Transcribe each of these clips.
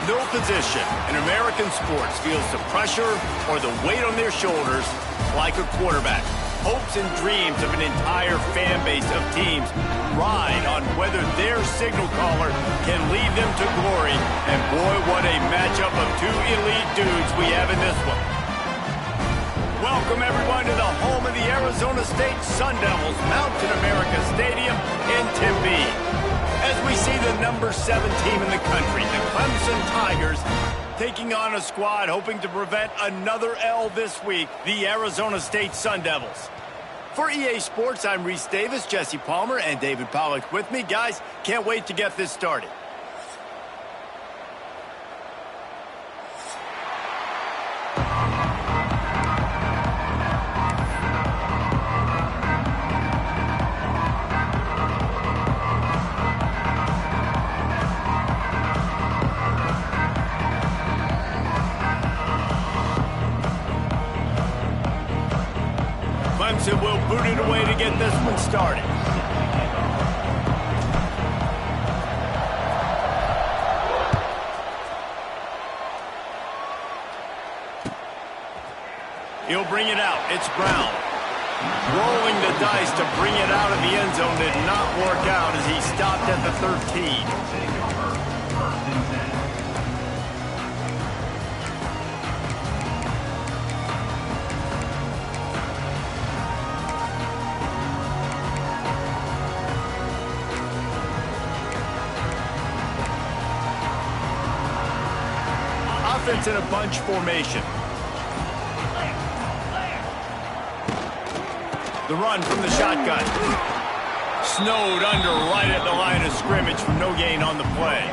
No position in American sports feels the pressure or the weight on their shoulders like a quarterback. Hopes and dreams of an entire fan base of teams ride on whether their signal caller can lead them to glory. And boy, what a matchup of two elite dudes we have in this one. Welcome, everyone, to the home of the Arizona State Sun Devils, Mountain America Stadium in Tempe. As we see the number 7 team in the country, the Clemson Tigers, taking on a squad hoping to prevent another L this week, the Arizona State Sun Devils. For EA Sports, I'm Reese Davis, Jesse Palmer, and David Pollack with me. Guys, can't wait to get this started. Clemson will boot it away to get this one started. He'll bring it out. It's Brown. Rolling the dice to bring it out of the end zone did not work out as he stopped at the 13. Offense in a bunch formation. The run from the shotgun. Snowed under right at the line of scrimmage from no gain on the play.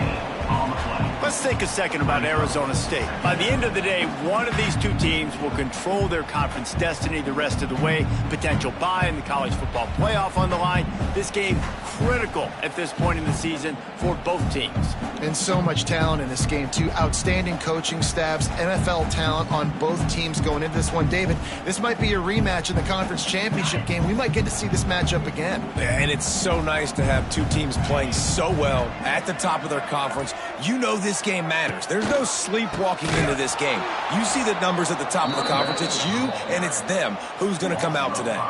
Let's think a second about Arizona State. By the end of the day, one of these two teams will control their conference destiny the rest of the way. Potential bye in the college football playoff on the line. This game critical at this point in the season for both teams. And so much talent in this game, too. Outstanding coaching staffs, NFL talent on both teams going into this one. David, this might be a rematch in the conference championship game. We might get to see this matchup again. And it's so nice to have two teams playing so well at the top of their conference. You know this game matters. There's no sleepwalking into this game. You see the numbers at the top of the conference. It's you and it's them. Who's going to come out today?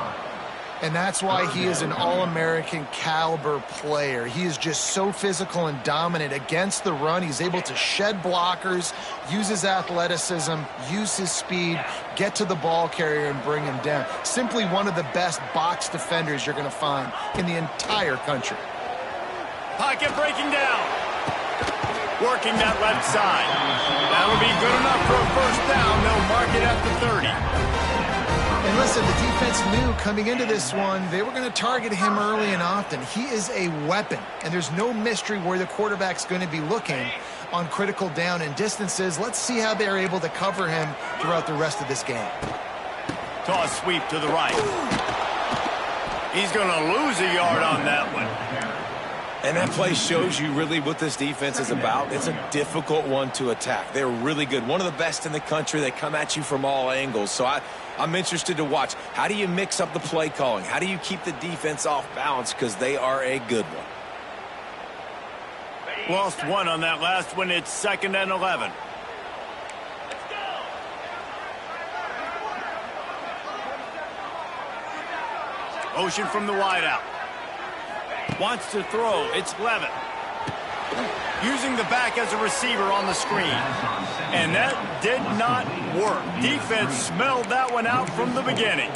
And that's why he is an All-American caliber player. He is just so physical and dominant against the run. He's able to shed blockers, use his athleticism, use his speed, get to the ball carrier and bring him down. Simply one of the best box defenders you're going to find in the entire country. Pocket breaking down. Working that left side. That'll be good enough for a first down. They'll mark it at the 30. And listen, the defense knew coming into this one, they were going to target him early and often. He is a weapon, and there's no mystery where the quarterback's going to be looking on critical down and distances. Let's see how they're able to cover him throughout the rest of this game. Toss sweep to the right. He's going to lose a yard on that one. And that play shows you really what this defense is about. It's a difficult one to attack. They're really good. One of the best in the country. They come at you from all angles. So I'm interested to watch. How do you mix up the play calling? How do you keep the defense off balance? Because they are a good one. Lost one on that last one. It's 2nd and 11. Ocean from the wideout. Wants to throw. It's Levitt. Using the back as a receiver on the screen. And that did not work. Defense smelled that one out from the beginning.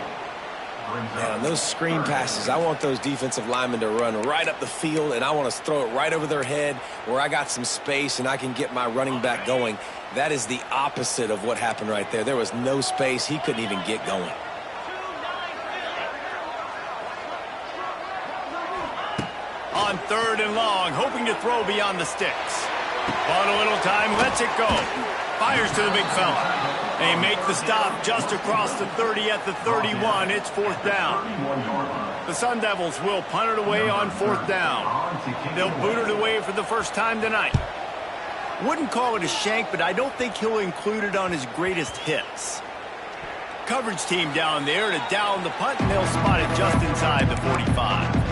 Man, those screen passes, I want those defensive linemen to run right up the field, and I want to throw it right over their head where I got some space and I can get my running back going. That is the opposite of what happened right there. There was no space. He couldn't even get going. On 3rd and long, hoping to throw beyond the sticks. On a little time, lets it go. Fires to the big fella. They make the stop just across the 30 at the 31. It's 4th down. The Sun Devils will punt it away on 4th down. They'll boot it away for the first time tonight. Wouldn't call it a shank, but I don't think he'll include it on his greatest hits. Coverage team down there to down the punt, and they'll spot it just inside the 45.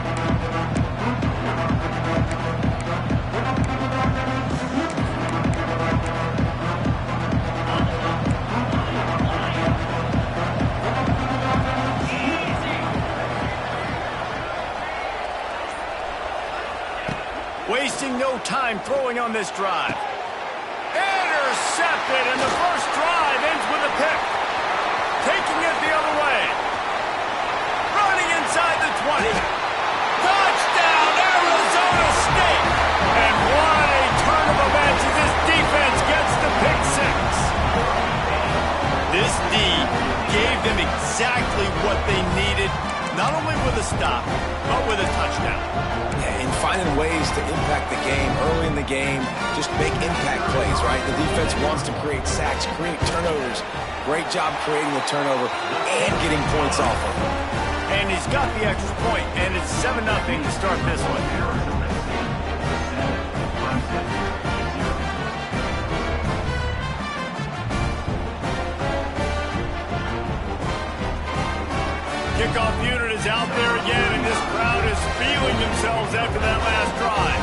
Wasting no time throwing on this drive. Intercepted, and the first drive ends with a pick. Taking it the other way. Running inside the 20. Touchdown, Arizona State. And what a turn of events as this defense gets the pick 6. This D gave them exactly what they needed, not only with a stop, but with a touchdown. And finding ways to impact the game early in the game, just make impact plays, right? The defense wants to create sacks, create turnovers. Great job creating the turnover and getting points off of it. And he's got the extra point, and it's 7-0 to start this one. Kickoff unit is out there again, and this crowd is feeling themselves after that last drive.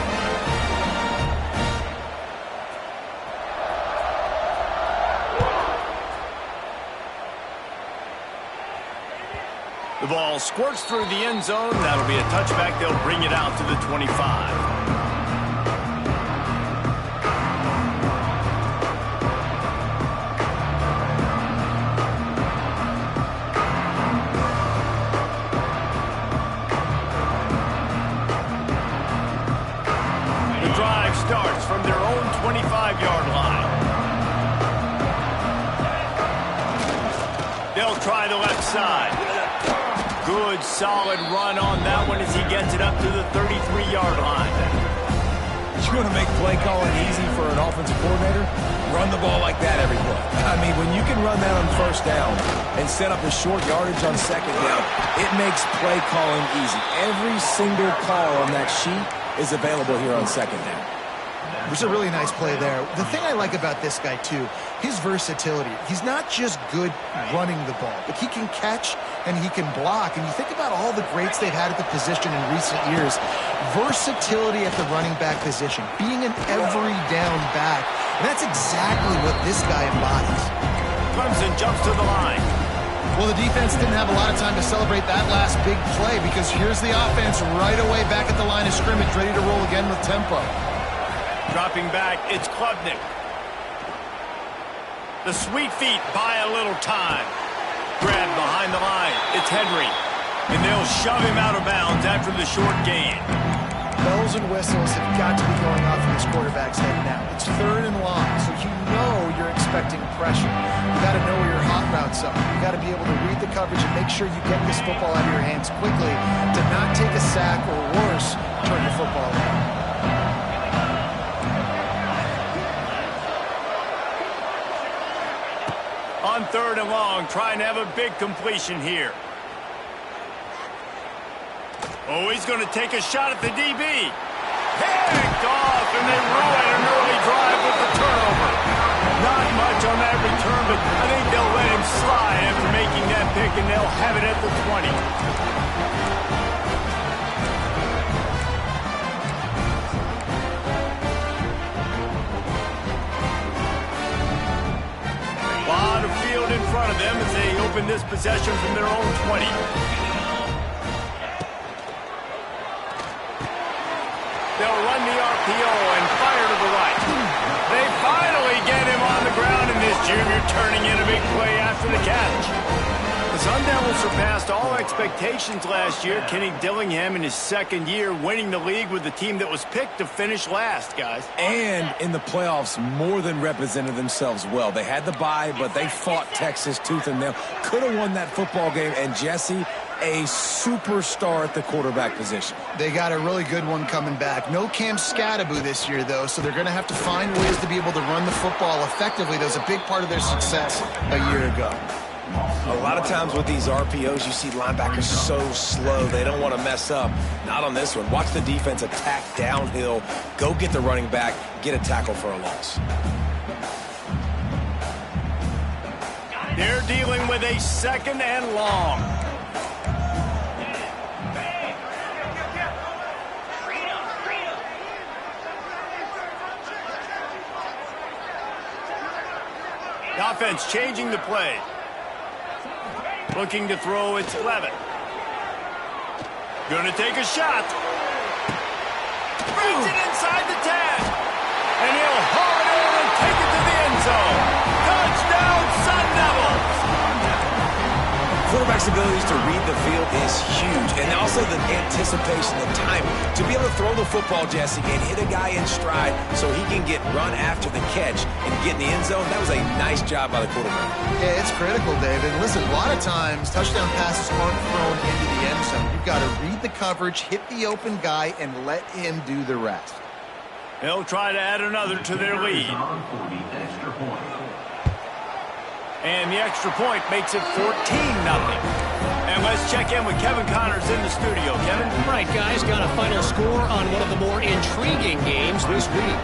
The ball squirts through the end zone. That'll be a touchback. They'll bring it out to the 25. Starts from their own 25-yard line. They'll try the left side. Good, solid run on that one as he gets it up to the 33-yard line. You want to make play calling easy for an offensive coordinator? Run the ball like that every play. I mean, when you can run that on first down and set up a short yardage on second down, it makes play calling easy. Every single call on that sheet is available here on second down. It was a really nice play there. The thing I like about this guy, too, his versatility. He's not just good running the ball, but he can catch and he can block. And you think about all the greats they've had at the position in recent years. Versatility at the running back position, being an every down back. And that's exactly what this guy embodies. Clemson jumps to the line. Well, the defense didn't have a lot of time to celebrate that last big play because here's the offense right away back at the line of scrimmage, ready to roll again with tempo. Dropping back, it's Klubnik. The sweet feet buy a little time. Grab behind the line. It's Henry. And they'll shove him out of bounds after the short gain. Bells and whistles have got to be going off in this quarterback's head now. It's 3rd and long, so you know you're expecting pressure. You got to know where your hot routes are. You got to be able to read the coverage and make sure you get this football out of your hands quickly to not take a sack or worse, turn the football over. On 3rd and long, trying to have a big completion here. Oh, he's going to take a shot at the DB. Picked off, and they ruin an early drive with the turnover. Not much on that return, but I think they'll let him slide after making that pick, and they'll have it at the 20. A lot of field in front of them as they open this possession from their own 20. They'll run the RPO and fire to the right. They finally get him on the ground, and this junior turning in a big play after the catch. The Sun Devils surpassed all expectations last year. Kenny Dillingham in his 2nd year winning the league with the team that was picked to finish last, guys. And in the playoffs, more than represented themselves well. They had the bye, but they fought Texas tooth and nail. Could have won that football game, and Jesse, a superstar at the quarterback position. They got a really good one coming back. No Cam Scattaboo this year, though, so they're going to have to find ways to be able to run the football effectively. That was a big part of their success a year ago. A lot of times with these RPOs, you see linebackers so slow. They don't want to mess up. Not on this one. Watch the defense attack downhill, go get the running back, get a tackle for a loss. They're dealing with a 2nd and long. The offense changing the play. Looking to throw, it's Levitt. Gonna take a shot. Beats it inside the 10. And he'll haul it in and take it to the end zone. Touchdown, Sun Devils! Quarterback's abilities to read the field is huge, and also the anticipation, the timing. To be able to throw the football, Jesse, and hit a guy in stride so he can get run after the catch and get in the end zone, that was a nice job by the quarterback. Yeah, it's critical, David. Listen, a lot of times, touchdown passes aren't thrown into the end zone. You've got to read the coverage, hit the open guy, and let him do the rest. They'll try to add another to their lead. And the extra point makes it 14-0. And let's check in with Kevin Connors in the studio. Kevin? Right, guys, got a final score on one of the more intriguing games this week.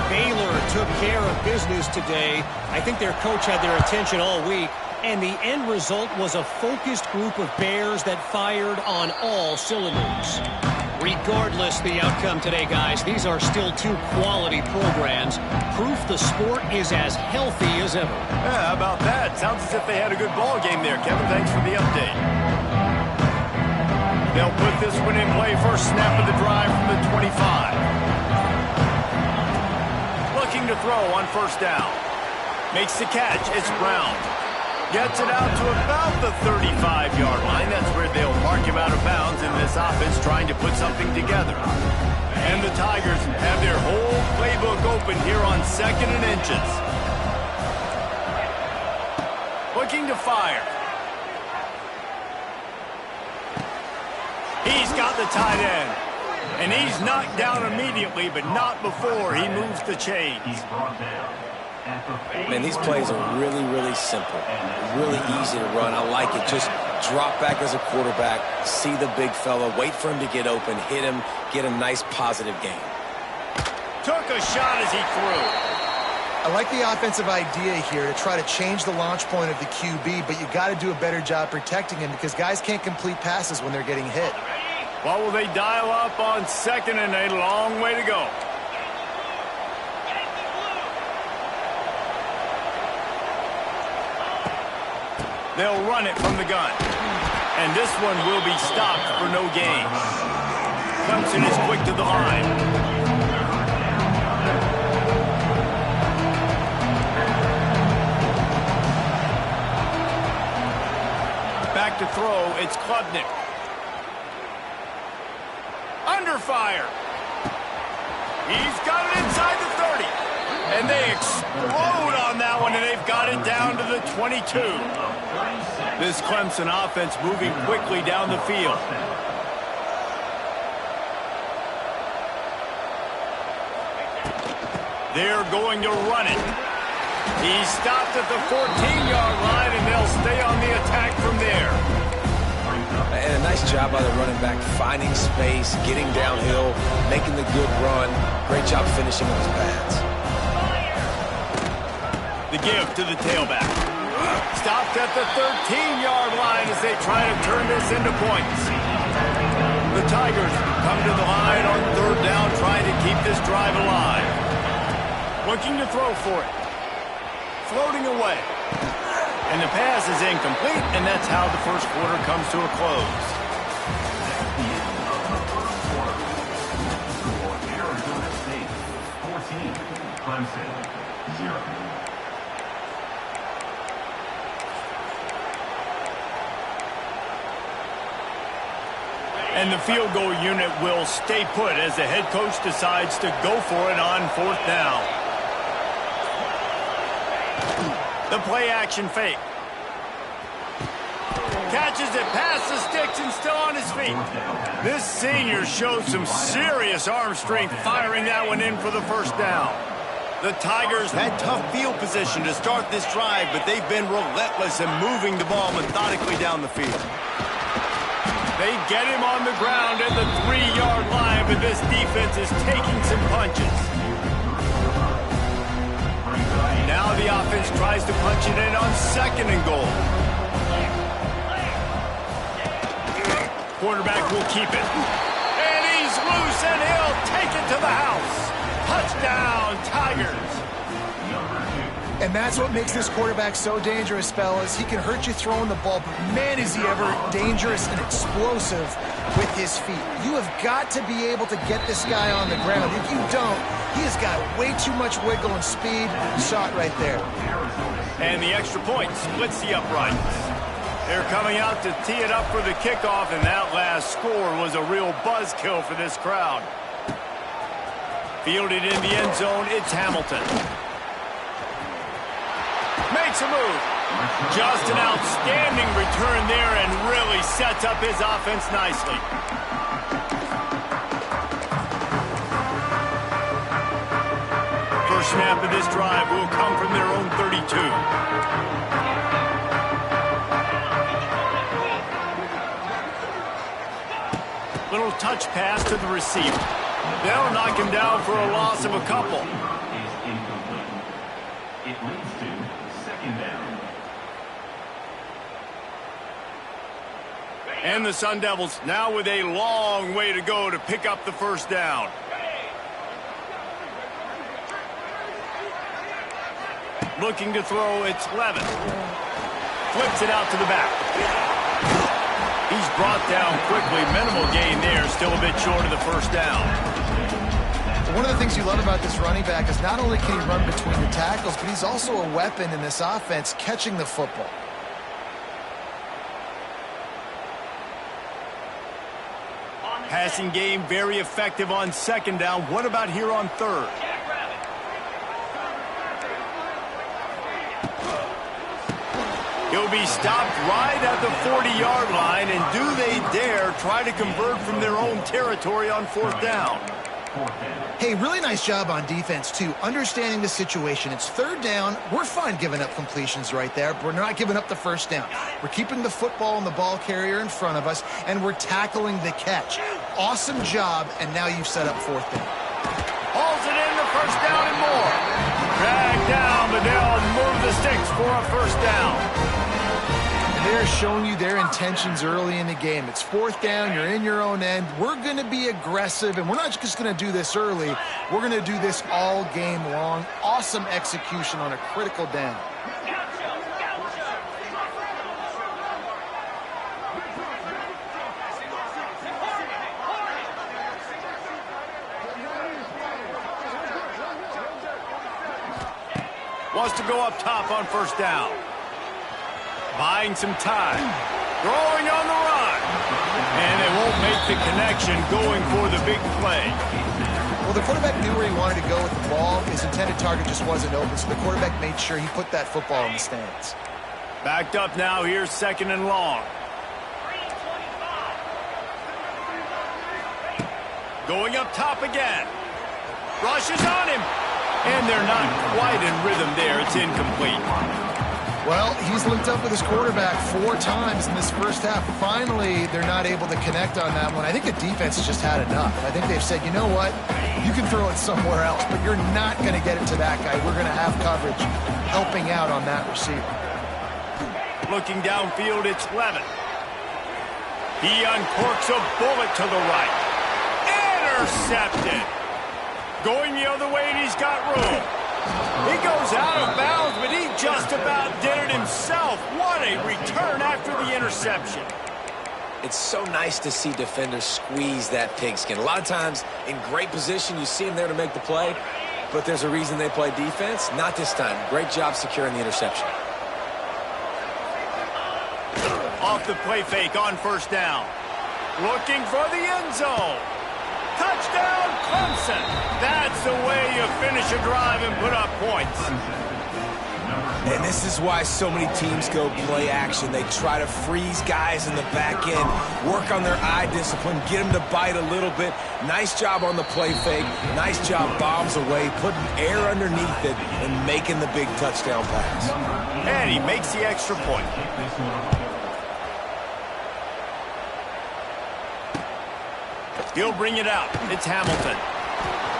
Baylor took care of business today. I think their coach had their attention all week. And the end result was a focused group of Bears that fired on all cylinders. Regardless the outcome today, guys, these are still 2 quality programs. Proof the sport is as healthy as ever. Yeah, how about that? Sounds as if they had a good ball game there, Kevin. Thanks for the update. They'll put this one in play. First snap of the drive from the 25. Looking to throw on 1st down. Makes the catch. It's Brown. Gets it out to about the 35-yard line. That's where they'll mark him out of bounds in this offense trying to put something together. And the Tigers have their whole playbook open here on 2nd and inches. Looking to fire. He's got the tight end. And he's knocked down immediately, but not before he moves the chains. Man, these plays are really, really simple. Really easy to run. I like it. Just drop back as a quarterback, see the big fella, wait for him to get open, hit him, get a nice positive gain. Took a shot as he threw. I like the offensive idea here to try to change the launch point of the QB, but you got to do a better job protecting him because guys can't complete passes when they're getting hit. What will they dial up on 2nd and a long way to go? They'll run it from the gun. And this one will be stopped for no gain. Clemson is quick to the line. Back to throw, it's Klubnik. Under fire. He's got it inside the 30. And they explode on that one, and they've got it down to the 22. This Clemson offense moving quickly down the field. They're going to run it. He stopped at the 14-yard line, and they'll stay on the attack from there. And a nice job by the running back, finding space, getting downhill, making the good run. Great job finishing with his pads. The give to the tailback. Stopped at the 13-yard line as they try to turn this into points. The Tigers come to the line on third down, trying to keep this drive alive. Looking to throw for it. Floating away. And the pass is incomplete, and that's how the first quarter comes to a close. Arizona State, 14, Clemson, 0. And the field goal unit will stay put as the head coach decides to go for it on fourth down. The play action fake. Catches it past the sticks and still on his feet. This senior showed some serious arm strength firing that one in for the first down. The Tigers had tough field position to start this drive, but they've been relentless in moving the ball methodically down the field. They get him on the ground at the 3-yard line, but this defense is taking some punches. Now the offense tries to punch it in on 2nd and goal. Quarterback will keep it. And he's loose, and he'll take it to the house. Touchdown, Tigers. And that's what makes this quarterback so dangerous, fellas. He can hurt you throwing the ball, but man, is he ever dangerous and explosive with his feet. You have got to be able to get this guy on the ground. If you don't, he has got way too much wiggle and speed. You saw it right there. And the extra point splits the uprights. They're coming out to tee it up for the kickoff, and that last score was a real buzzkill for this crowd. Fielded in the end zone, it's Hamilton. Makes a move. Just an outstanding return there and really sets up his offense nicely. First snap of this drive will come from their own 32. Little touch pass to the receiver. They'll knock him down for a loss of a couple. It leads to 2nd down. And the Sun Devils now with a long way to go to pick up the first down. Looking to throw, it's Levis. Flips it out to the back. He's brought down quickly. Minimal gain there. Still a bit short of the first down. One of the things you love about this running back is not only can he run between the tackles, but he's also a weapon in this offense catching the football. Passing game very effective on 2nd down. What about here on 3rd? He'll be stopped right at the 40-yard line, and do they dare try to convert from their own territory on 4th down? Hey, really nice job on defense, too, understanding the situation. It's 3rd down. We're fine giving up completions right there, but we're not giving up the first down. We're keeping the football and the ball carrier in front of us, and we're tackling the catch. Awesome job, and now you've set up 4th down. Hauls it in the first down and more. Dragged down, but they'll move the sticks for a first down. They're showing you their intentions early in the game. It's 4th down. You're in your own end. We're going to be aggressive, and we're not just going to do this early. We're going to do this all game long. Awesome execution on a critical down. Wants to go up top on first down. Buying some time. Throwing on the run. And they won't make the connection going for the big play. Well, the quarterback knew where he wanted to go with the ball. His intended target just wasn't open, so the quarterback made sure he put that football in the stands. Backed up now. Here's 2nd and long. Going up top again. Rushes on him. And they're not quite in rhythm there. It's incomplete. Well, he's linked up with his quarterback 4 times in this first half. Finally, they're not able to connect on that one. I think the defense has just had enough. I think they've said, you know what? You can throw it somewhere else, but you're not going to get it to that guy. We're going to have coverage helping out on that receiver. Looking downfield, it's Levin. He uncorks a bullet to the right. Intercepted. Going the other way, and he's got room. He goes out of bounds, but he just about did it himself. What a return after the interception. It's so nice to see defenders squeeze that pigskin. A lot of times, in great position, you see them there to make the play, but there's a reason they play defense. Not this time. Great job securing the interception. Off the play fake on first down. Looking for the end zone. Touchdown, Clemson. That's the way you finish a drive and put up points. And this is why so many teams go play action. They try to freeze guys in the back end, work on their eye discipline, get them to bite a little bit. Nice job on the play fake. Nice job bombs away, putting air underneath it and making the big touchdown pass. And he makes the extra point. He'll bring it out. It's Hamilton.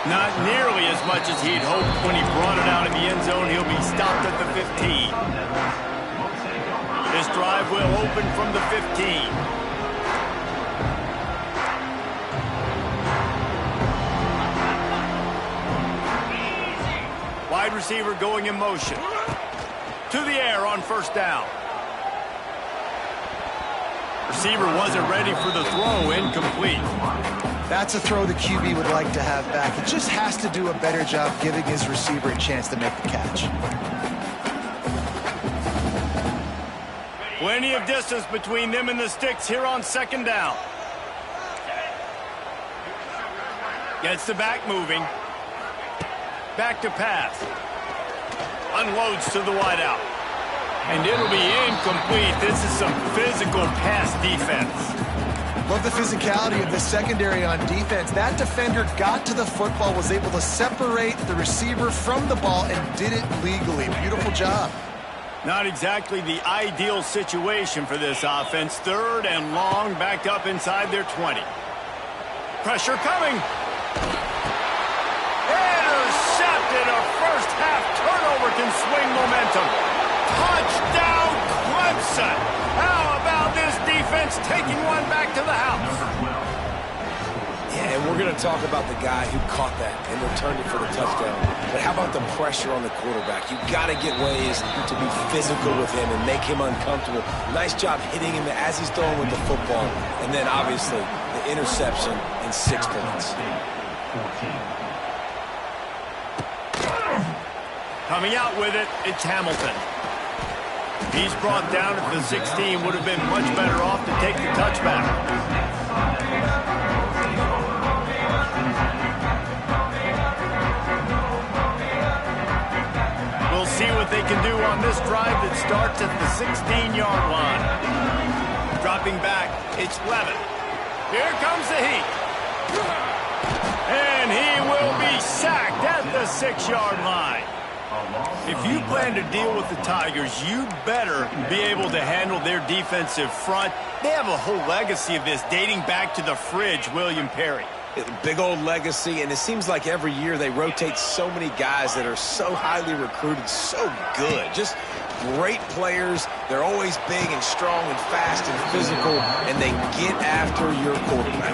Not nearly as much as he'd hoped when he brought it out in the end zone. He'll be stopped at the 15. This drive will open from the 15. Wide receiver going in motion. To the air on first down. Receiver wasn't ready for the throw. Incomplete. That's a throw the QB would like to have back. He just has to do a better job giving his receiver a chance to make the catch. Plenty of distance between them and the sticks here on 2nd down. Gets the back moving. Back to pass. Unloads to the wideout. And it'll be incomplete. This is some physical pass defense. Love the physicality of the secondary on defense. That defender got to the football, was able to separate the receiver from the ball, and did it legally. Beautiful job. Not exactly the ideal situation for this offense. 3rd and long, backed up inside their 20. Pressure coming. Intercepted. A first half turnover can swing momentum. Touchdown, Clemson. How about this defense taking one back to the house? Yeah, and we're going to talk about the guy who caught that and returned it for the touchdown. But how about the pressure on the quarterback? You got to get ways to be physical with him and make him uncomfortable. Nice job hitting him as he's throwing with the football. And then, obviously, the interception and 6 points. Coming out with it, it's Hamilton. He's brought down at the 16. Would have been much better off to take the touchback. We'll see what they can do on this drive that starts at the 16-yard line. Dropping back, it's Levin. Here comes the heat. And he will be sacked at the 6-yard line. If you plan to deal with the Tigers, you better be able to handle their defensive front. They have a whole legacy of this dating back to the fridge, William Perry. Big old legacy, and it seems like every year they rotate so many guys that are so highly recruited, so good. Just great players. They're always big and strong and fast and physical, and they get after your quarterback.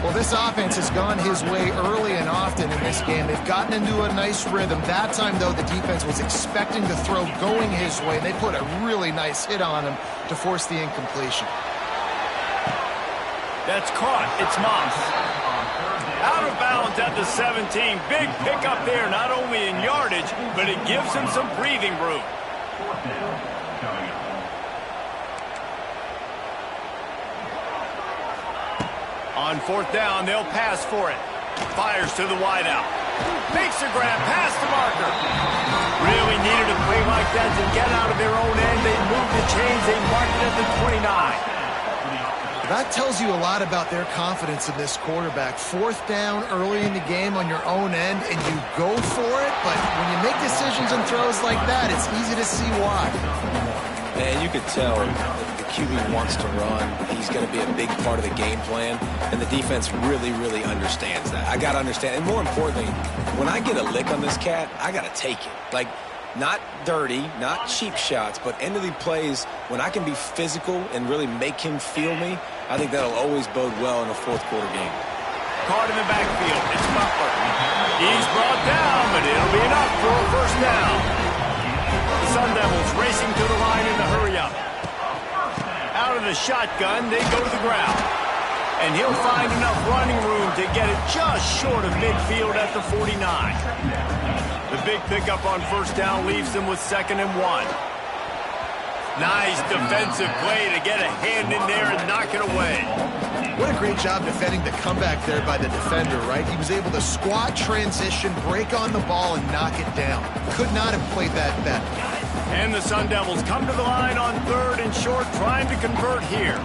Well, this offense has gone his way early and often in this game. They've gotten into a nice rhythm. That time, though, the defense was expecting the throw going his way. They put a really nice hit on him to force the incompletion. That's caught. It's Moss. Out of bounds at the 17. Big pickup there, not only in yardage, but it gives him some breathing room. Fourth down, coming up. On fourth down, they'll pass for it. Fires to the wideout. Makes a grab past the marker. Really needed a play like that to get out of their own end. They moved the chains. They marked it at the 29. That tells you a lot about their confidence in this quarterback. Fourth down early in the game on your own end, and you go for it, but when you make decisions and throws like that, it's easy to see why. And you could tell that the QB wants to run. He's going to be a big part of the game plan, and the defense really, really understands that. I got to understand, and more importantly, when I get a lick on this cat, I got to take it. Like, not dirty, not cheap shots, but end of the plays, when I can be physical and really make him feel me, I think that'll always bode well in a fourth quarter game. Caught in the backfield. It's Butler. He's brought down, but it'll be enough for a first down. The Sun Devils racing to the line in the hurry-up. Out of the shotgun, they go to the ground. And he'll find enough running room to get it just short of midfield at the 49. The big pickup on first down leaves them with 2nd and 1. Nice defensive play to get a hand in there and knock it away. What a great job defending the comeback there by the defender, right? He was able to squat, transition, break on the ball, and knock it down. Could not have played that better. And the Sun Devils come to the line on 3rd and short, trying to convert here.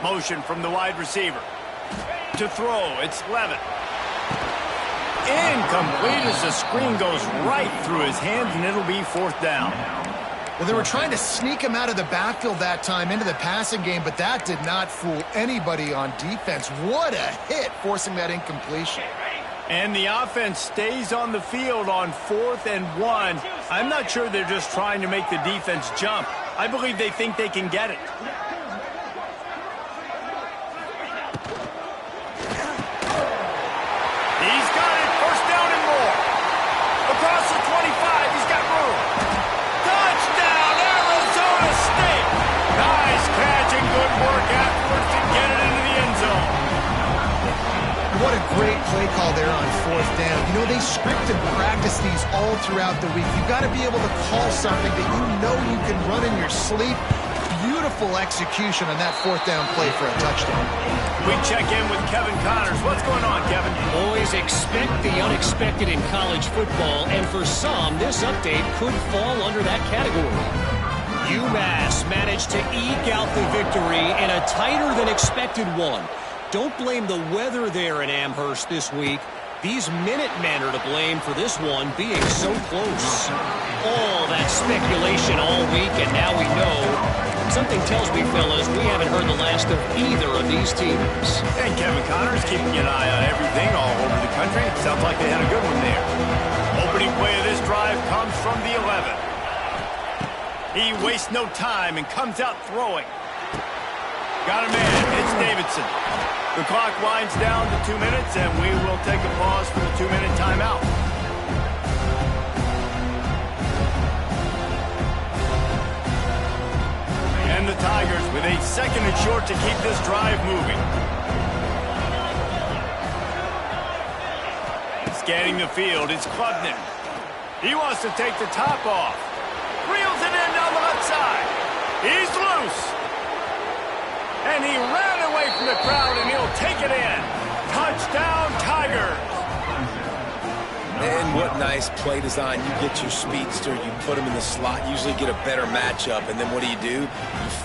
Motion from the wide receiver. To throw, it's Levitt. Incomplete as the screen goes right through his hands, and it'll be 4th down. Well, they were trying to sneak him out of the backfield that time into the passing game, but that did not fool anybody on defense. What a hit, forcing that incompletion. And the offense stays on the field on 4th and 1. I'm not sure they're just trying to make the defense jump. I believe they think they can get it. He's got it. First down and more. Across the 25. He's got room. Touchdown, Arizona State. Nice catch and good work afterwards to get it into the end zone. What a great play call there on 4th down. You know, they script and practice these all throughout the week. You've got to be able to call something that you know you can run in your sleep. Beautiful execution on that 4th down play for a touchdown. We check in with Kevin Connors. What's going on, Kevin? Always expect the unexpected in college football, and for some, this update could fall under that category. UMass managed to eke out the victory in a tighter-than-expected one. Don't blame the weather there in Amherst this week. These Minutemen are to blame for this one being so close. All that speculation all week, and now we know. Something tells me, fellas, we haven't heard the last of either of these teams. And Kevin Connors keeping an eye on everything all over the country. Sounds like they had a good one there. Opening play of this drive comes from the 11. He wastes no time and comes out throwing. Got a man. It's Davidson. The clock winds down to 2 minutes, and we will take a pause for the 2-minute timeout. And the Tigers with a 2nd and short to keep this drive moving. Scanning the field, it's Klubnik. He wants to take the top off. Reels it in down the left side. He's loose. And he ran away from the crowd, and he'll take it in. Touchdown, Tigers. And what nice play design. You get your speedster, you put him in the slot, usually get a better matchup, and then what do? You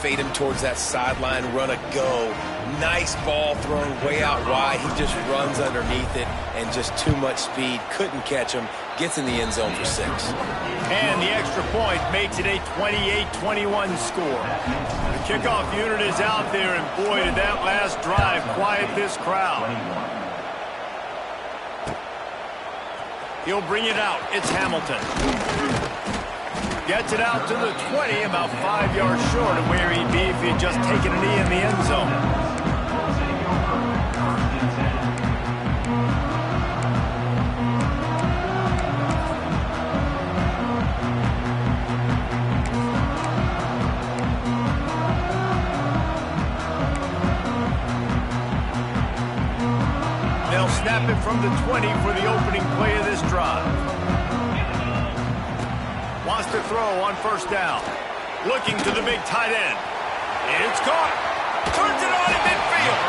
fade him towards that sideline, run a go. Nice ball thrown way out wide. He just runs underneath it, and just too much speed. Couldn't catch him. Gets in the end zone for 6. And the extra point makes it a 28-21 score. The kickoff unit is out there, and boy, did that last drive quiet this crowd. He'll bring it out. It's Hamilton. Gets it out to the 20, about 5 yards short of where he'd be if he'd just taken a knee in the end zone. snap it from the 20 for the opening play of this drive. Wants to throw on first down. Looking to the big tight end. It's caught. Turns it on in midfield.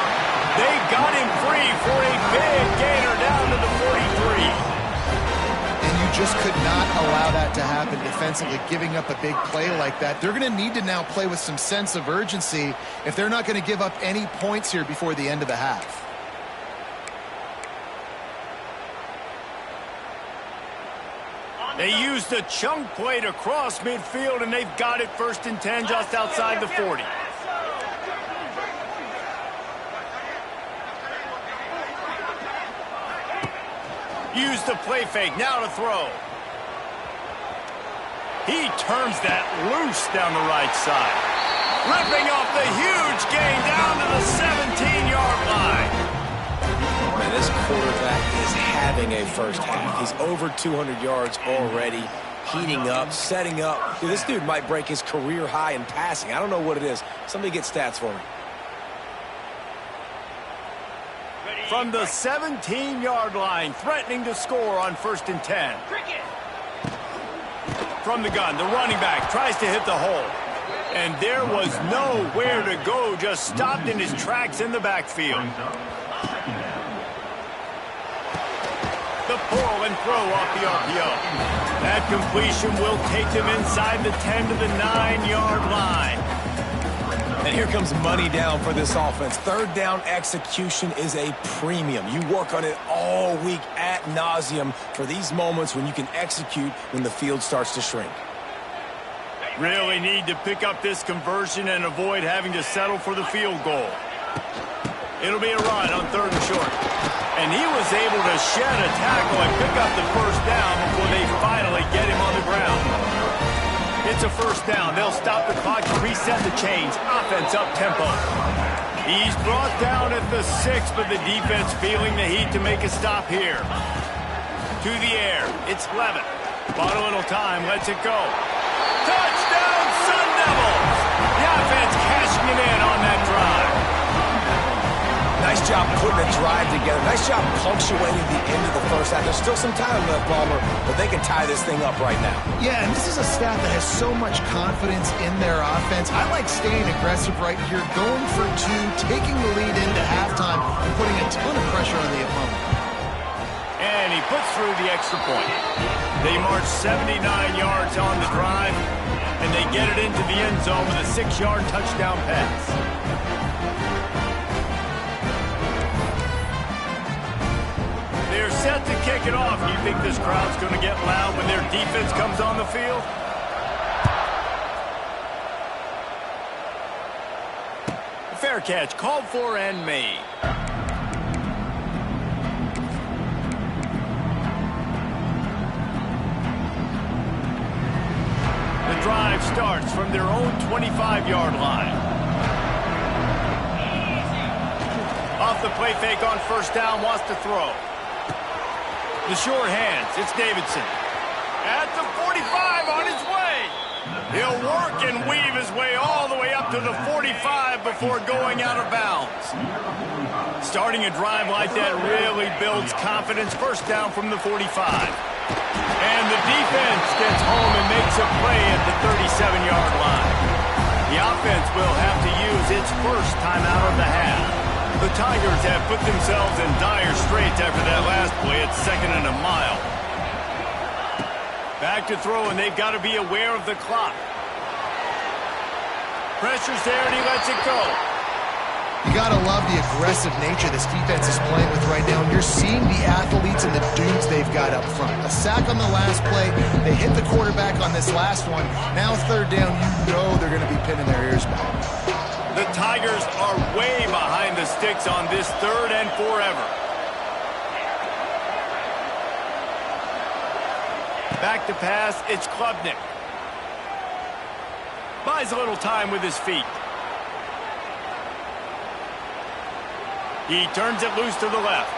They got him free for a big gainer down to the 43. And you just could not allow that to happen defensively, giving up a big play like that. They're going to need to now play with some sense of urgency if they're not going to give up any points here before the end of the half. They used a chunk play to cross midfield, and they've got it 1st and 10 just outside the 40. Use the play fake, now to throw. He turns that loose down the right side. Ripping off the huge gain down to the 17-yard line. Man, this quarterback is having a first half. He's over 200 yards already, heating up, setting up. Dude, this dude might break his career high in passing. I don't know what it is. Somebody get stats for me. From the 17-yard line, threatening to score on 1st and 10. From the gun, the running back tries to hit the hole. And there was nowhere to go, just stopped in his tracks in the backfield. The pull and throw off the RPO. That completion will take them inside the 10 to the 9-yard line. And here comes money down for this offense. 3rd down execution is a premium. You work on it all week ad nauseum for these moments when you can execute when the field starts to shrink. Really need to pick up this conversion and avoid having to settle for the field goal. It'll be a run on 3rd and short. And he was able to shed a tackle and pick up the 1st down before they finally get him on the ground. It's a 1st down. They'll stop the clock to reset the chains. Offense up tempo. He's brought down at the 6, but the defense feeling the heat to make a stop here. To the air. It's Levitt. Bought a little time. Lets it go. Touchdown, Sun Devils! The offense cashing it in on that drive. Nice job putting a drive together. Nice job punctuating the end of the first half. There's still some time left, Palmer, but they can tie this thing up right now. Yeah, and this is a staff that has so much confidence in their offense. I like staying aggressive right here, going for 2, taking the lead into halftime, and putting a ton of pressure on the opponent. And he puts through the extra point. They march 79 yards on the drive, and they get it into the end zone with a 6-yard touchdown pass. They're set to kick it off. Do you think this crowd's going to get loud when their defense comes on the field? Fair catch, called for and made. The drive starts from their own 25-yard line. Off the play fake on 1st down, wants to throw. The short hands, it's Davidson. At the 45, on his way. He'll work and weave his way all the way up to the 45 before going out of bounds. Starting a drive like that really builds confidence. 1st down from the 45. And the defense gets home and makes a play at the 37-yard line. The offense will have to use its 1st timeout of the half. The Tigers have put themselves in dire straits after that last play at 2nd and a mile. Back to throw, and they've got to be aware of the clock. Pressure's there, and he lets it go. You got to love the aggressive nature this defense is playing with right now. And you're seeing the athletes and the dudes they've got up front. A sack on the last play. They hit the quarterback on this last one. Now 3rd down, you know they're going to be pinning their ears back. The Tigers are way behind the sticks on this 3rd and forever. Back to pass, it's Klubnik. Buys a little time with his feet. He turns it loose to the left.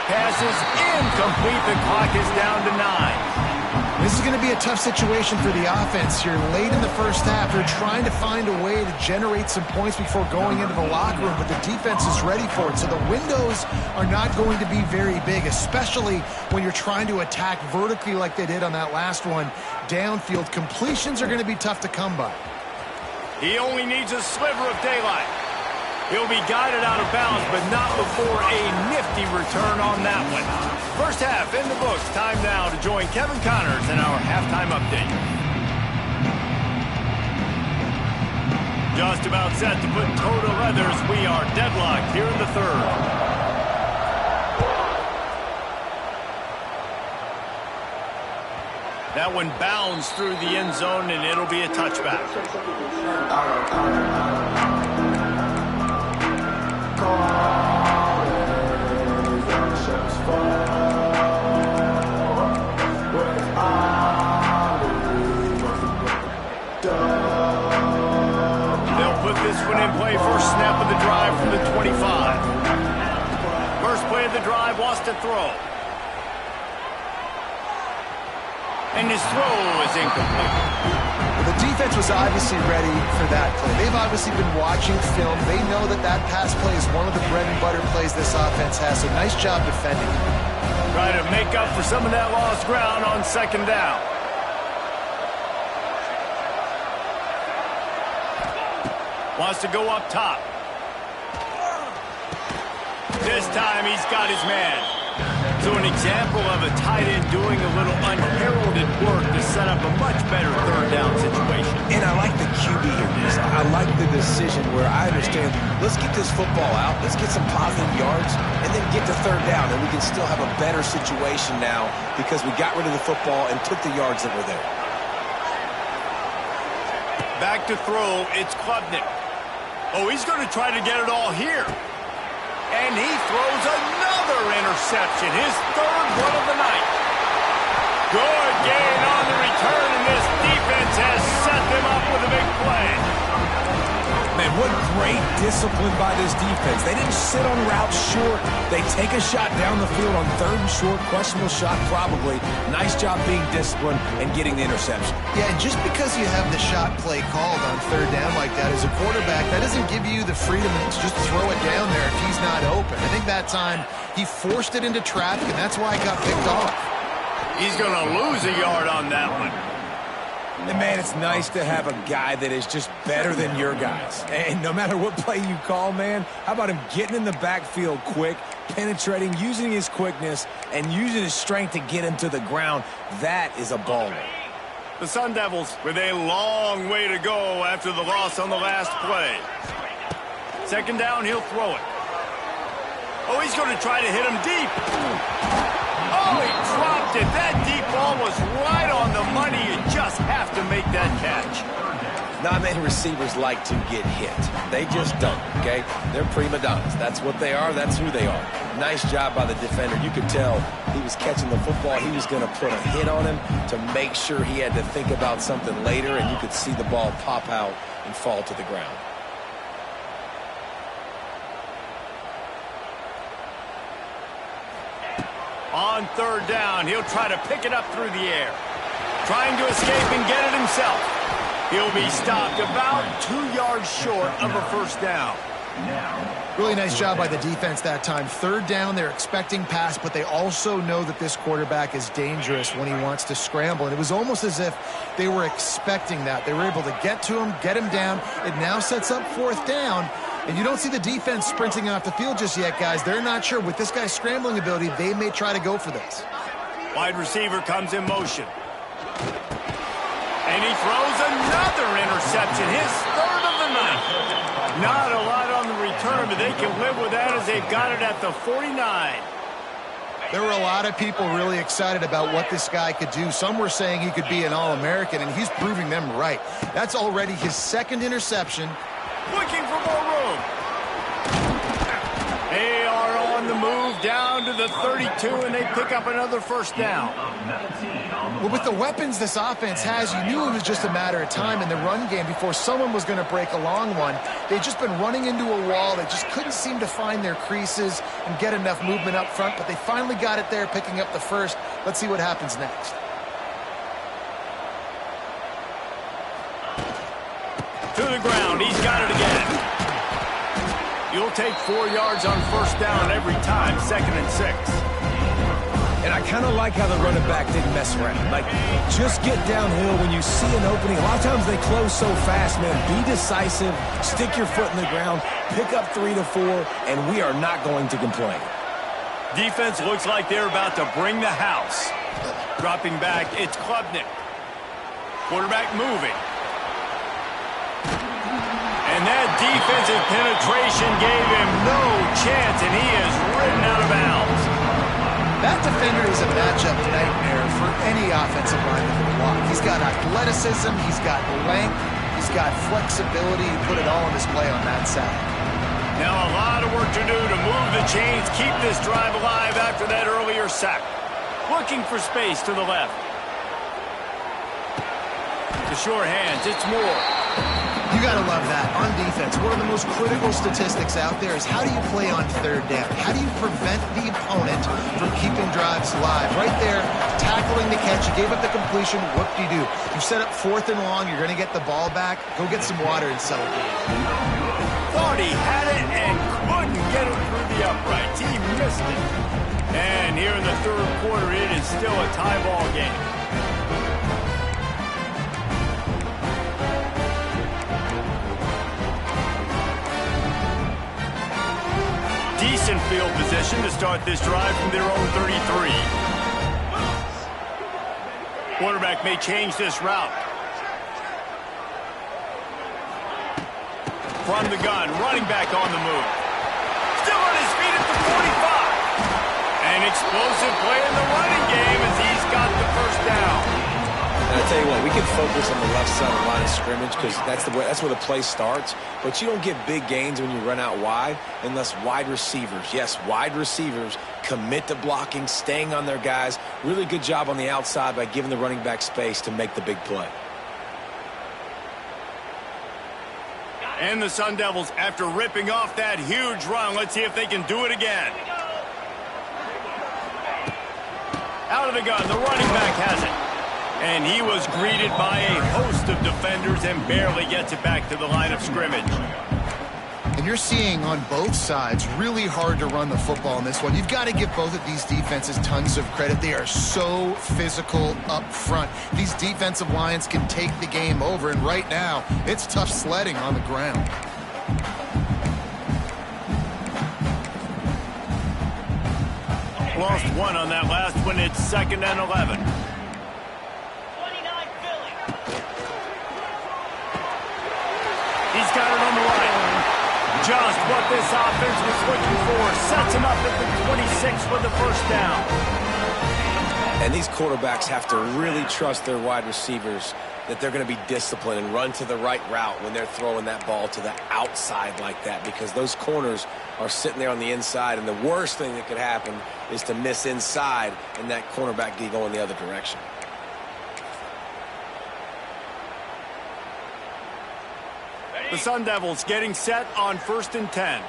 Passes incomplete. The clock is down to 9. This is going to be a tough situation for the offense here. Late in the first half, they're trying to find a way to generate some points before going into the locker room, but the defense is ready for it. So the windows are not going to be very big, especially when you're trying to attack vertically like they did on that last one. Downfield completions are going to be tough to come by. He only needs a sliver of daylight. He'll be guided out of bounds, but not before a nifty return on that one. First half in the books. Time now to join Kevin Connors in our halftime update. Just about set to put toe to leathers. We are deadlocked here in the third. That one bounds through the end zone, and it'll be a touchback. This one in play, first snap of the drive from the 25. First play of the drive, wants to throw. And his throw is incomplete. Well, the defense was obviously ready for that play. They've obviously been watching film. They know that that pass play is one of the bread and butter plays this offense has, so nice job defending. Trying to make up for some of that lost ground on second down. Wants to go up top. This time he's got his man. So an example of a tight end doing a little unheralded work to set up a much better third down situation. And I like the QB here. I like the decision where I understand, let's get this football out, let's get some positive yards, and then get to third down, and we can still have a better situation now because we got rid of the football and took the yards that were there. Back to throw, it's Klubnik. Oh, he's going to try to get it all here. And he throws another interception, his third one of the night. Good gain on the return, and this defense has set them up with a big play. Man, what great discipline by this defense. They didn't sit on routes short. They take a shot down the field on third and short, questionable shot probably. Nice job being disciplined and getting the interception. Yeah, and just because you have the shot play called on third down like that as a quarterback, that doesn't give you the freedom to just throw it down there if he's not open. I think that time he forced it into traffic, and that's why it got picked off. He's going to lose a yard on that one. And, man, it's nice to have a guy that is just better than your guys. And no matter what play you call, man, how about him getting in the backfield quick, penetrating, using his quickness, and using his strength to get him to the ground? That is a baller. The Sun Devils with a long way to go after the loss on the last play. Second down, he'll throw it. Oh, he's going to try to hit him deep. Oh, he dropped it. That deep ball was right on the money. You just have to make that catch. Not many receivers like to get hit. They just don't, okay? They're prima donnas. That's what they are. That's who they are. Nice job by the defender. You could tell he was catching the football. He was going to put a hit on him to make sure he had to think about something later, and you could see the ball pop out and fall to the ground. On third down, he'll try to pick it up through the air. Trying to escape and get it himself. He'll be stopped about 2 yards short of a first down. Really nice job by the defense that time. Third down, they're expecting pass, but they also know that this quarterback is dangerous when he wants to scramble. And it was almost as if they were expecting that. They were able to get to him, get him down. It now sets up fourth down. And you don't see the defense sprinting off the field just yet, guys. They're not sure. With this guy's scrambling ability, they may try to go for this. Wide receiver comes in motion. And he throws another interception, his third of the night. Not a lot on the return, but they can live with that as they've got it at the 49. There were a lot of people really excited about what this guy could do. Some were saying he could be an All-American, and he's proving them right. That's already his second interception. Looking for more room. They are on the move down to the 32, and they pick up another first down. Well, with the weapons this offense has, you knew it was just a matter of time in the run game before someone was going to break a long one. They'd just been running into a wall. They just couldn't seem to find their creases and get enough movement up front, but they finally got it there, picking up the first. Let's see what happens next. They'll take 4 yards on first down every time, 2nd and 6. And I kind of like how the running back didn't mess around. Like, just get downhill when you see an opening. A lot of times they close so fast, man. Be decisive, stick your foot in the ground, pick up 3 to 4, and we are not going to complain. Defense looks like they're about to bring the house. Dropping back, it's Klubnik. Quarterback moving. And that defensive penetration gave him no chance, and he is ridden out of bounds. That defender is a matchup nightmare for any offensive lineman to block. He's got athleticism, he's got length, he's got flexibility. He put it all on display on that side. Now a lot of work to do to move the chains, keep this drive alive after that earlier sack. Looking for space to the left. The short hands, it's Moore. You got to love that. On defense, one of the most critical statistics out there is how do you play on 3rd down? How do you prevent the opponent from keeping drives live? Right there, tackling the catch. You gave up the completion. Whoop-de-doo. You set up 4th and long. You're going to get the ball back. Go get some water and settle down. Thought he had it and couldn't get it through the uprights. He missed it. And here in the 3rd quarter, it is still a tie ball game. Decent field position to start this drive from their own 33. Quarterback may change this route. From the gun, running back on the move. Still on his feet at the 45. An explosive play in the running game as he's got the first down. And I tell you what, we can focus on the left side of the line of scrimmage because that's where the play starts. But you don't get big gains when you run out wide unless wide receivers, yes, wide receivers, commit to blocking, staying on their guys. Really good job on the outside by giving the running back space to make the big play. And the Sun Devils, after ripping off that huge run, let's see if they can do it again. Out of the gun, the running back has it. And he was greeted by a host of defenders and barely gets it back to the line of scrimmage. And you're seeing on both sides really hard to run the football in this one. You've got to give both of these defenses tons of credit. They are so physical up front. These defensive lines can take the game over, and right now, it's tough sledding on the ground. Lost 1 on that last one. It's 2nd and 11. He's got it on the line. Just what this offense was looking for. Sets him up at the 26 for the first down. And these quarterbacks have to really trust their wide receivers that they're going to be disciplined and run to the right route when they're throwing that ball to the outside like that, because those corners are sitting there on the inside, and the worst thing that could happen is to miss inside and that cornerback be going the other direction. The Sun Devils getting set on 1st and 10.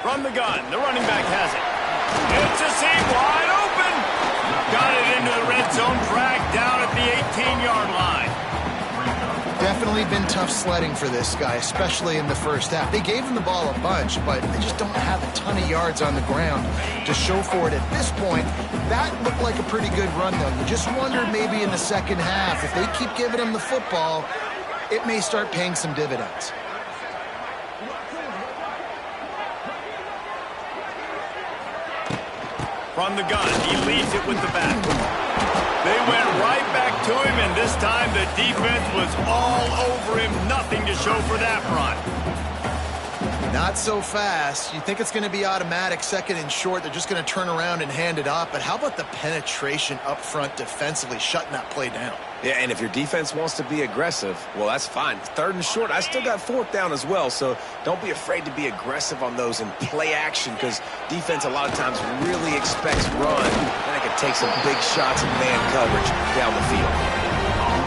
From the gun, the running back has it. It's a seam wide open. Got it into the red zone, dragged down at the 18-yard line. Definitely been tough sledding for this guy, especially in the first half. They gave him the ball a bunch, but they just don't have a ton of yards on the ground to show for it at this point. That looked like a pretty good run, though. You just wonder maybe in the second half, if they keep giving him the football, it may start paying some dividends. From the gun, he leads it with the back. They went right back to him, and this time the defense was all over him. Nothing to show for that run. Not so fast. You think it's going to be automatic, 2nd and short. They're just going to turn around and hand it off. But how about the penetration up front defensively, shutting that play down? Yeah, and if your defense wants to be aggressive, well, that's fine. 3rd and short, I still got 4th down as well, so don't be afraid to be aggressive on those and play action, because defense a lot of times really expects run, and they can take some big shots in man coverage down the field.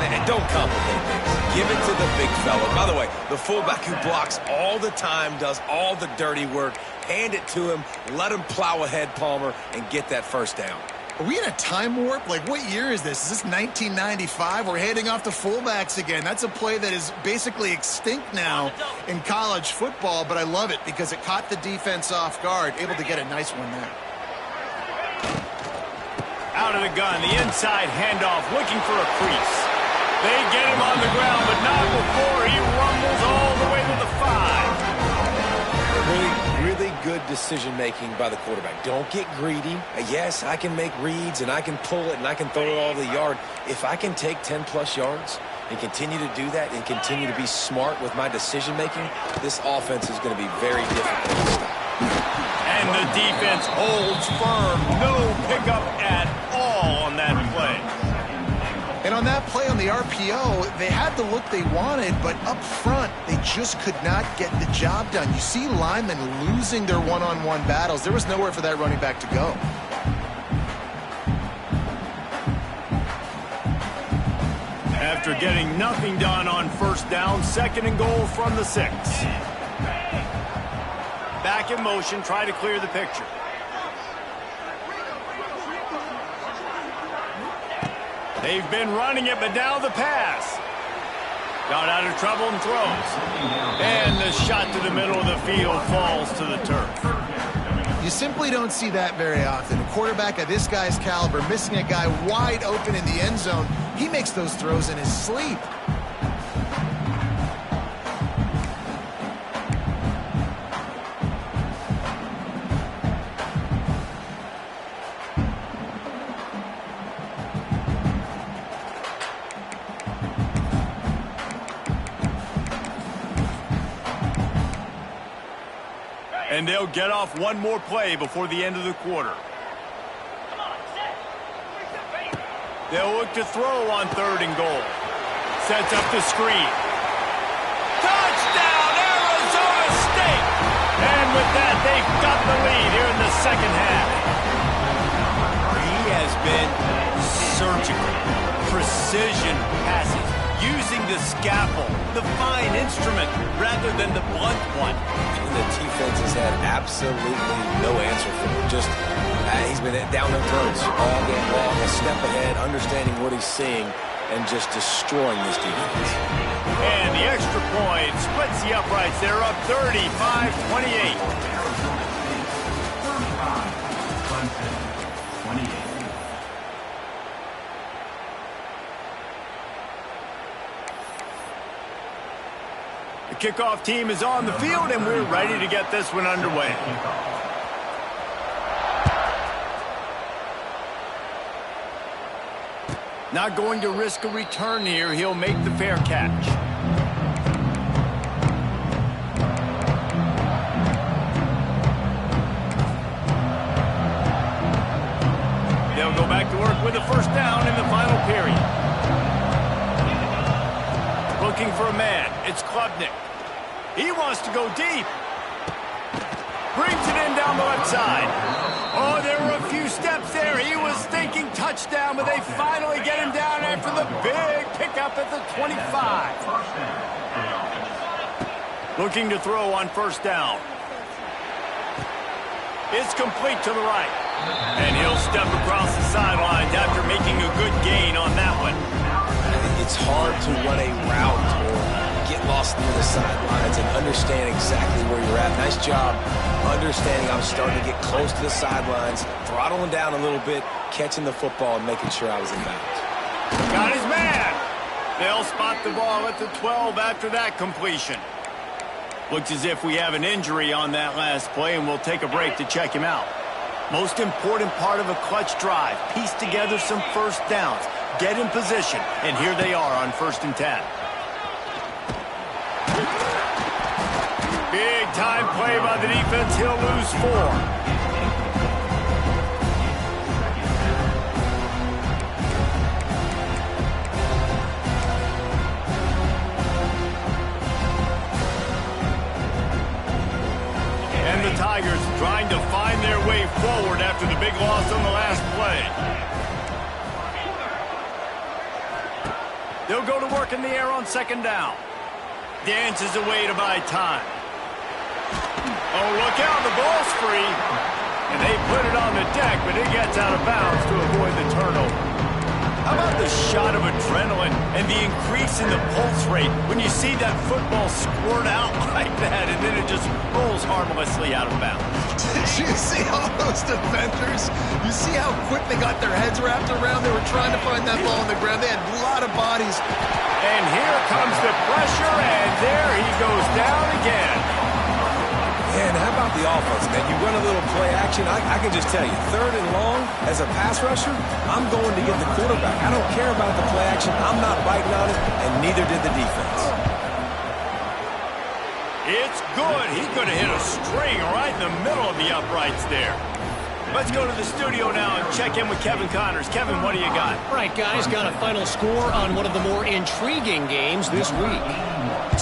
And don't complicate things. Give it to the big fella. By the way, the fullback who blocks all the time, does all the dirty work. Hand it to him, let him plow ahead, Palmer, and get that first down. Are we in a time warp? Like, what year is this? Is this 1995? We're handing off to fullbacks again. That's a play that is basically extinct now in college football, but I love it because it caught the defense off guard, able to get a nice one there. Out of the gun, the inside handoff, looking for a crease. They get him on the ground, but not before he rumbles all the way to the 5. Really good decision-making by the quarterback. Don't get greedy. Yes, I can make reads, and I can pull it, and I can throw it all the yard. If I can take 10-plus yards and continue to do that and continue to be smart with my decision-making, this offense is going to be very difficult to stop. And the defense holds firm. No pickup at all on that play. And on that play on the RPO, they had the look they wanted, but up front, they just could not get the job done. You see linemen losing their one-on-one battles. There was nowhere for that running back to go. After getting nothing done on first down, 2nd and goal from the 6. Back in motion, try to clear the picture. They've been running it, but now the pass. Got out of trouble and throws. And the shot to the middle of the field falls to the turf. You simply don't see that very often. A quarterback of this guy's caliber missing a guy wide open in the end zone. He makes those throws in his sleep. And they'll get off one more play before the end of the quarter. They'll look to throw on 3rd and goal. Sets up the screen. Touchdown, Arizona State! And with that, they've got the lead here in the 2nd half. He has been surgical. Precision passes. Using the scalpel, the fine instrument, rather than the blunt one. And the defense has had absolutely no answer for him. Just, he's been down their throats all game long, a step ahead, understanding what he's seeing, and just destroying this defense. And the extra point splits the uprights. They're up 35-28. 28. The kickoff team is on the field, and we're ready to get this one underway. Not going to risk a return here. He'll make the fair catch. They'll go back to work with a first down in the final period. Looking for a man. It's Klubnik. He wants to go deep. Brings it in down the left side. Oh, there were a few steps there. He was thinking touchdown, but they finally get him down after the big pickup at the 25. Looking to throw on first down. It's complete to the right. And he'll step across the sidelines after making a good gain on that one. It's hard to run a route or get lost near the sidelines and understand exactly where you're at. Nice job understanding I was starting to get close to the sidelines, throttling down a little bit, catching the football and making sure I was in bounds. Got his man. They'll spot the ball at the 12 after that completion. Looks as if we have an injury on that last play, and we'll take a break to check him out. Most important part of a clutch drive, piece together some first downs, get in position, and here they are on 1st and 10. Big time play by the defense. He'll lose 4. And the Tigers trying to find their way forward after the big loss on the last play. They'll go to work in the air on 2nd down. Dances away to buy time. Oh, look out, the ball's free. And they put it on the deck, but it gets out of bounds to avoid the turnover. How about the shot of adrenaline and the increase in the pulse rate when you see that football squirt out like that and then it just rolls harmlessly out of bounds? Did you see all those defenders? You see how quick they got their heads wrapped around? They were trying to find that ball on the ground. They had a lot of bodies. And here comes the pressure, and there he goes down again. And how about the offense, man? You run a little play action. I can just tell you, 3rd and long, as a pass rusher, I'm going to get the quarterback. I don't care about the play action. I'm not biting on it, and neither did the defense. It's good. He could have hit a string right in the middle of the uprights there. Let's go to the studio now and check in with Kevin Connors. Kevin, what do you got? All right, guys, got a final score on one of the more intriguing games this week.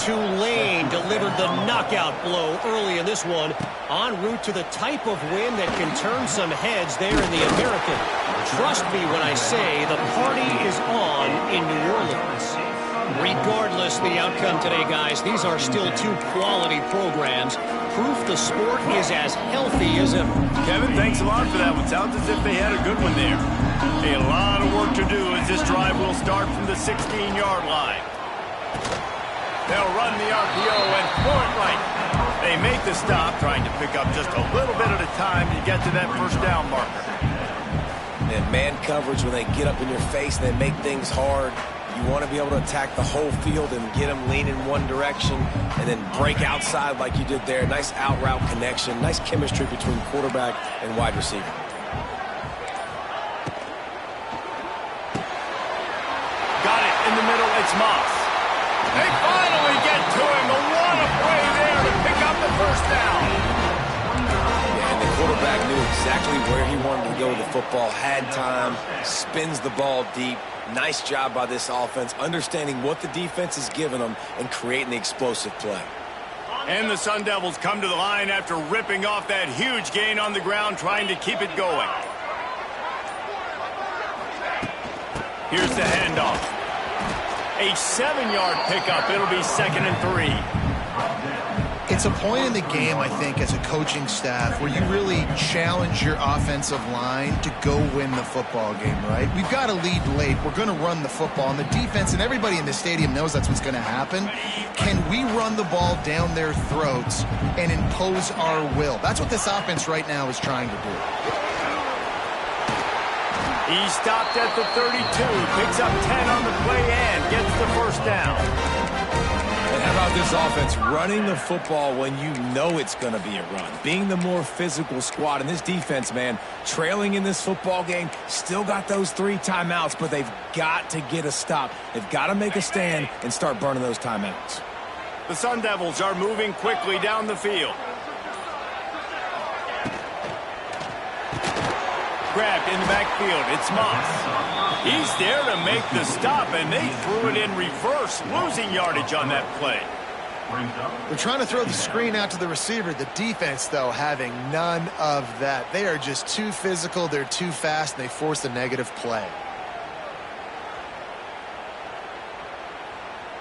Tulane delivered the knockout blow early in this one, en route to the type of win that can turn some heads there in the American. Trust me when I say the party is on in New Orleans. Regardless the outcome today, guys, these are still 2 quality programs. Proof the sport is as healthy as ever. Kevin, thanks a lot for that one. Sounds as if they had a good one there. A lot of work to do as this drive will start from the 16-yard line. They'll run the RPO and throw it right. They make the stop, trying to pick up just a little bit at a time to get to that first down marker. And man coverage, when they get up in your face, they make things hard. You want to be able to attack the whole field and get them lean in one direction and then break outside like you did there. Nice out route connection. Nice chemistry between quarterback and wide receiver. Got it in the middle. It's Moss. They finally get to him. What a play there to pick up the first down. Yeah, and the quarterback knew exactly where he wanted to go with the football, had time, spins the ball deep. Nice job by this offense, understanding what the defense is giving them and creating the explosive play. And the Sun Devils come to the line after ripping off that huge gain on the ground, trying to keep it going. Here's the handoff. A 7-yard pickup. It'll be 2nd and 3. It's a point in the game, I think, as a coaching staff where you really challenge your offensive line to go win the football game, right? We've got to lead late. We're going to run the football. And the defense and everybody in the stadium knows that's what's going to happen. Can we run the ball down their throats and impose our will? That's what this offense right now is trying to do. He stopped at the 32, picks up 10 on the play and gets the first down. And how about this offense running the football when you know it's going to be a run? Being the more physical squad. And this defense, man, trailing in this football game, still got those 3 timeouts, but they've got to get a stop. They've got to make a stand and start burning those timeouts. The Sun Devils are moving quickly down the field. Grabbed in the backfield. It's Moss. He's there to make the stop, and they threw it in reverse, losing yardage on that play. They're trying to throw the screen out to the receiver. The defense, though, having none of that. They are just too physical. They're too fast, and they force a negative play.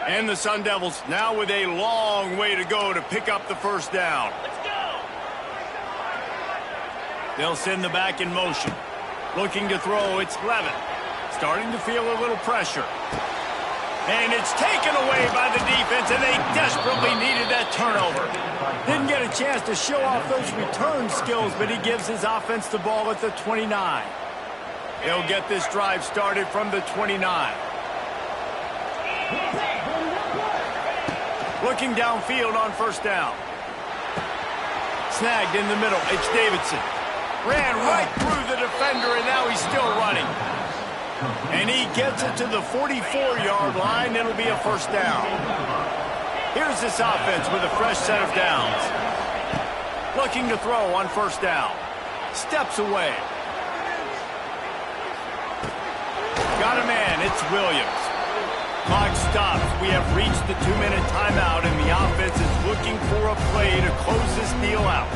And the Sun Devils now with a long way to go to pick up the first down. Let's go! They'll send the back in motion. Looking to throw, it's Levin. Starting to feel a little pressure. And it's taken away by the defense, and they desperately needed that turnover. Didn't get a chance to show off those return skills, but he gives his offense the ball at the 29. He'll get this drive started from the 29. Looking downfield on first down. Snagged in the middle. It's Davidson. Ran right through the defender, and now he's still running. And he gets it to the 44-yard line. It'll be a first down. Here's this offense with a fresh set of downs. Looking to throw on first down. Steps away. Got a man. It's Williams. Clock stops. We have reached the 2-minute timeout, and the offense is looking for a play to close this deal out.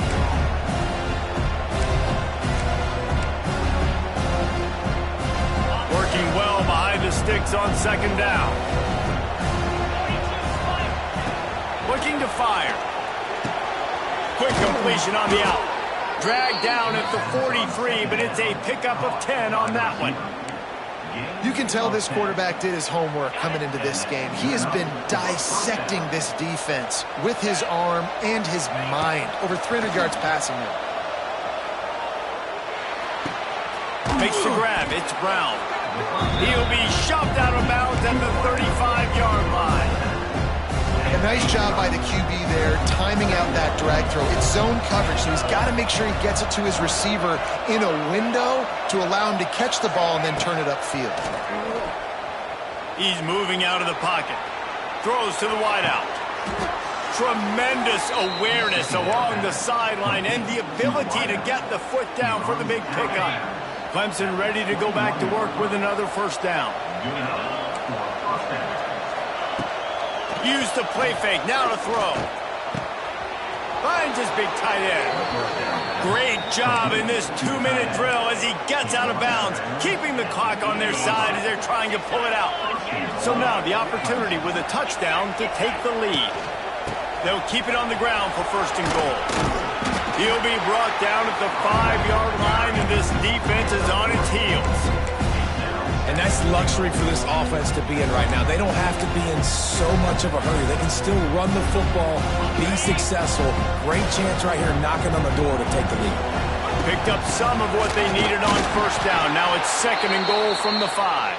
Working well behind the sticks on second down. Looking to fire. Quick completion on the out. Dragged down at the 43, but it's a pickup of 10 on that one. You can tell this quarterback did his homework coming into this game. He has been dissecting this defense with his arm and his mind. Over 300 yards passing now. Makes the grab. It's Brown. He'll be shoved out of bounds at the 35-yard line. A nice job by the QB there, timing out that drag throw. It's zone coverage, so he's got to make sure he gets it to his receiver in a window to allow him to catch the ball and then turn it upfield. He's moving out of the pocket. Throws to the wideout. Tremendous awareness along the sideline and the ability to get the foot down for the big pickup. Clemson ready to go back to work with another first down. Used the play fake, now to throw. Finds his big tight end. Great job in this 2-minute drill as he gets out of bounds, keeping the clock on their side as they're trying to pull it out. So now the opportunity with a touchdown to take the lead. They'll keep it on the ground for first and goal. He'll be brought down at the 5-yard line, and this defense is on its heels. And that's luxury for this offense to be in right now. They don't have to be in so much of a hurry. They can still run the football, be successful. Great chance right here knocking on the door to take the lead. Picked up some of what they needed on first down. Now it's second and goal from the 5.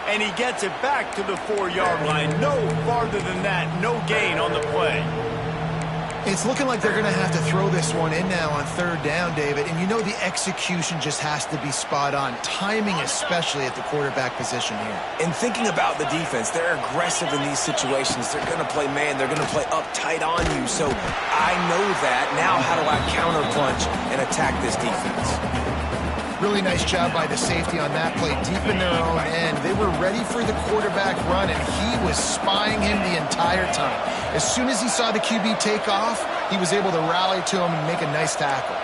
And he gets it back to the 4-yard line. No farther than that. No gain on the play. It's looking like they're going to have to throw this one in now on third down, David. And you know the execution just has to be spot on. Timing especially at the quarterback position here. And thinking about the defense, they're aggressive in these situations. They're going to play man. They're going to play up tight on you. So I know that. Now how do I counterpunch and attack this defense? Really nice job by the safety on that play, deep in their own end. They were ready for the quarterback run, and he was spying him the entire time. As soon as he saw the QB take off, he was able to rally to him and make a nice tackle.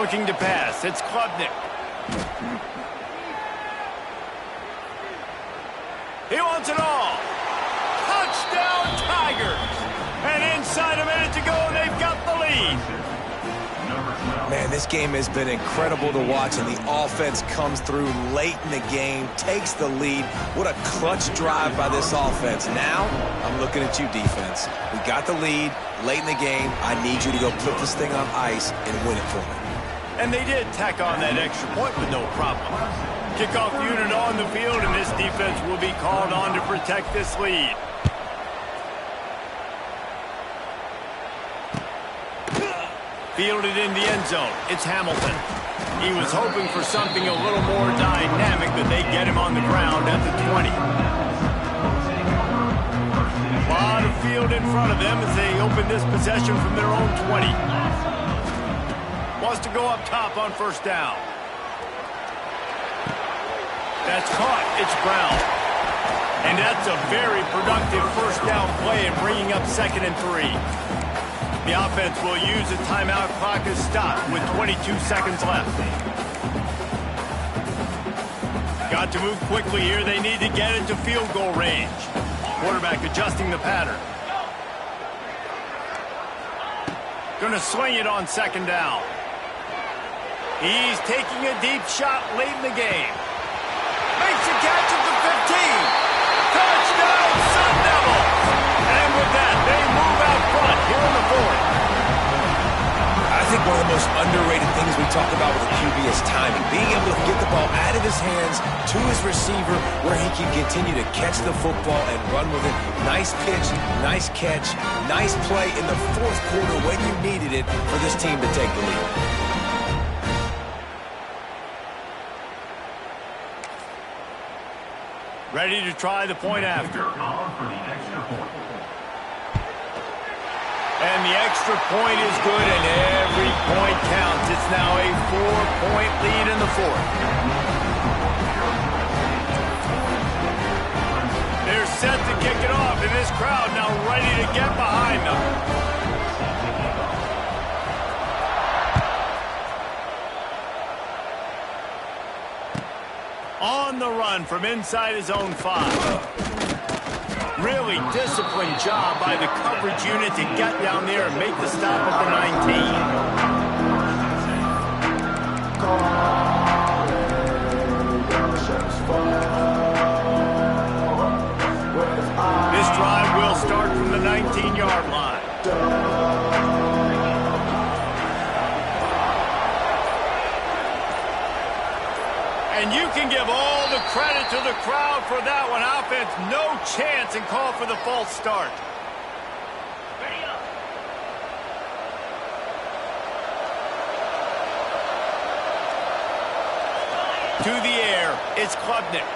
Looking to pass. It's Klubnik. He wants it all. Touchdown, Tigers. And inside a minute to go, they've got the lead. Man, this game has been incredible to watch, and the offense comes through late in the game, takes the lead. What a clutch drive by this offense. Now, I'm looking at you, defense. We got the lead late in the game. I need you to go put this thing on ice and win it for me. And they did tack on that extra point with no problem. Kickoff unit on the field, and this defense will be called on to protect this lead. Fielded in the end zone. It's Hamilton. He was hoping for something a little more dynamic, but they get him on the ground at the 20. A lot of field in front of them as they open this possession from their own 20. Wants to go up top on first down. That's caught. It's Brown. And that's a very productive first down play in bringing up 2nd and 3. The offense will use a timeout clock as stopped with 22 seconds left. Got to move quickly here. They need to get into field goal range. Quarterback adjusting the pattern. Going to swing it on 2nd down. He's taking a deep shot late in the game. Makes a catch at the 15. Touchdown, Sun Devils! And with that, they move out front here in the 4th. I think one of the most underrated things we talk about with a QB is timing. Being able to get the ball out of his hands to his receiver where he can continue to catch the football and run with it. Nice pitch, nice catch, nice play in the 4th quarter when you needed it for this team to take the lead. Ready to try the point after. And the extra point is good, and every point counts. It's now a 4-point lead in the 4th. They're set to kick it off, and this crowd now ready to get behind them. On the run from inside his own 5. Really disciplined job by the coverage unit to get down there and make the stop at the 19. This drive will start from the 19-yard line. And you can give all the credit to the crowd for that one. Offense, no chance, and call for the false start. To the air, it's Klubnik.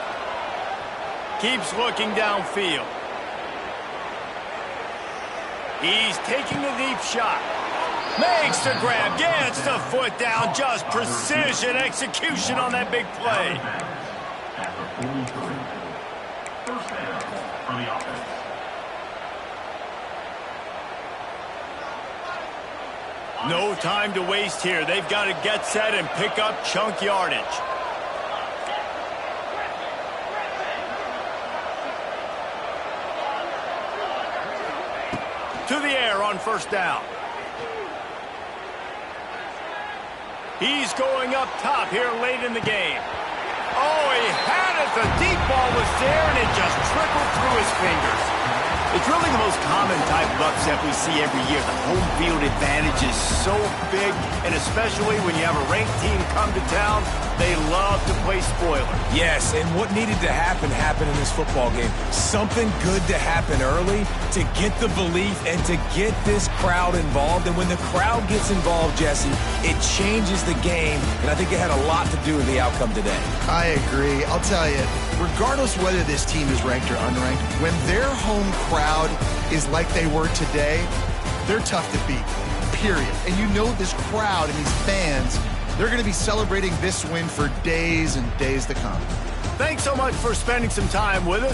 Keeps looking downfield. He's taking the deep shot. Makes the grab, gets the foot down, just precision execution on that big play. First down for the offense. No time to waste here. They've got to get set and pick up chunk yardage. To the air on first down. He's going up top here late in the game. Oh, he had it. The deep ball was there, and it just trickled through his fingers. It's really the most common type of upset we see every year. The home field advantage is so big, and especially when you have a ranked team come to town, they love to play spoiler. Yes, and what needed to happen happened in this football game. Something good to happen early to get the belief and to get this crowd involved. And when the crowd gets involved, Jesse, it changes the game, and I think it had a lot to do with the outcome today. I agree. I'll tell you, regardless whether this team is ranked or unranked, when their home crowd is like they were today, they're tough to beat, period. And you know this crowd and these fans, they're going to be celebrating this win for days and days to come. Thanks so much for spending some time with us.